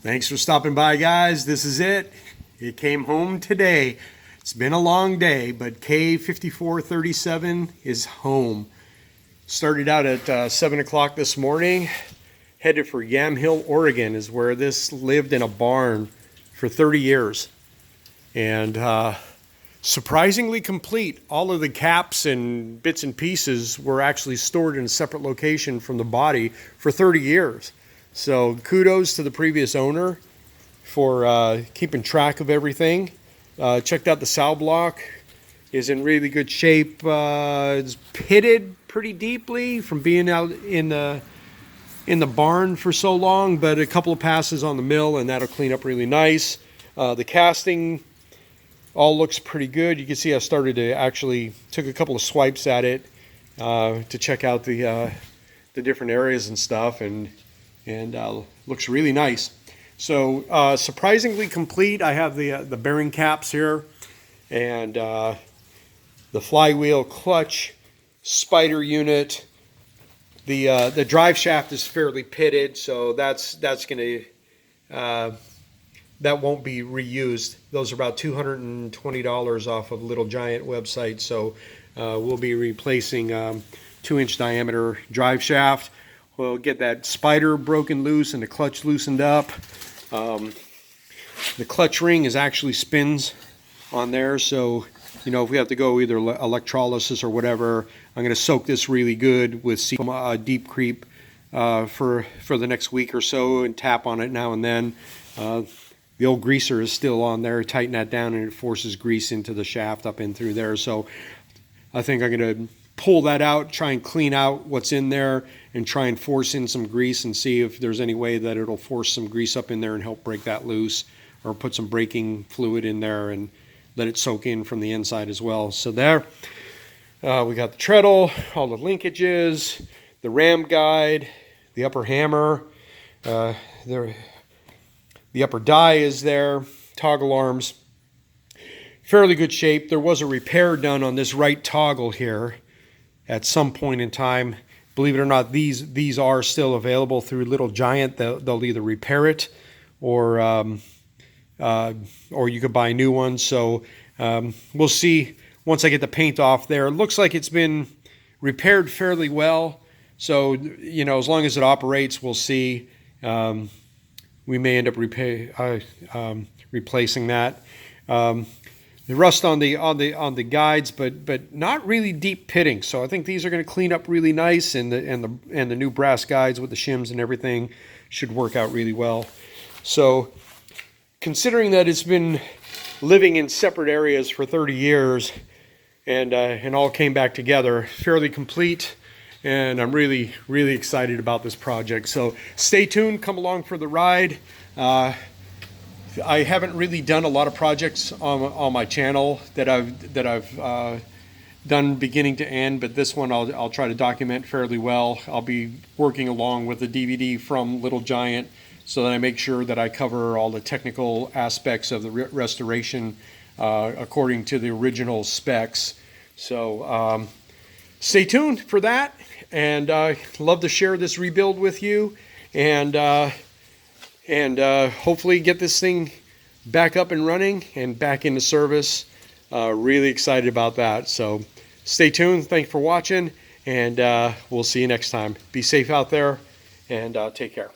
Thanks for stopping by, guys. This is it. It came home today. It's been a long day, but K5437 is home. Started out at 7 o'clock this morning. Headed for Yamhill, Oregon is where this lived in a barn for 30 years. And surprisingly complete. All of the caps and bits and pieces were actually stored in a separate location from the body for 30 years. So kudos to the previous owner for keeping track of everything. Checked out the sow block. Is in really good shape. It's pitted pretty deeply from being out in the barn for so long, but a couple of passes on the mill and that'll clean up really nice. The casting all looks pretty good. You can see I started to actually took a couple of swipes at it to check out the different areas and stuff, and looks really nice. So surprisingly complete. I have the bearing caps here, and the flywheel, clutch, spider unit. The drive shaft is fairly pitted, so that's gonna that won't be reused. Those are about $220 off of Little Giant website. So we'll be replacing 2-inch diameter drive shaft. We'll get that spider broken loose and the clutch loosened up. The clutch ring is actually spins on there, so you know if we have to go either electrolysis or whatever, I'm going to soak this really good with deep creep for the next week or so and tap on it now and then. The old greaser is still on there. Tighten that down and it forces grease into the shaft up in through there. So I think I'm going to pull that out, try and clean out what's in there, and try and force in some grease and see if there's any way that it'll force some grease up in there and help break that loose, or put some braking fluid in there and let it soak in from the inside as well. So there, we got the treadle, all the linkages, the ram guide, the upper hammer, the upper die is there, toggle arms, fairly good shape. There was a repair done on this right toggle here at some point in time. Believe it or not, these are still available through Little Giant. They'll either repair it or you could buy new ones. So we'll see once I get the paint off there. It looks like it's been repaired fairly well. So, you know, as long as it operates, we'll see. We may end up replacing that. The rust on the guides, but not really deep pitting. So I think these are going to clean up really nice, and the new brass guides with the shims and everything should work out really well. So considering that it's been living in separate areas for 30 years and all came back together, fairly complete. And I'm really, really excited about this project. So stay tuned, come along for the ride. I haven't really done a lot of projects on my channel that I've done beginning to end, but this one I'll try to document fairly well. I'll be working along with the DVD from Little Giant so that I make sure that I cover all the technical aspects of the restoration according to the original specs. So stay tuned for that, and love to share this rebuild with you, and hopefully get this thing back up and running and back into service. Really excited about that. So stay tuned. Thanks for watching, and we'll see you next time. Be safe out there, and take care.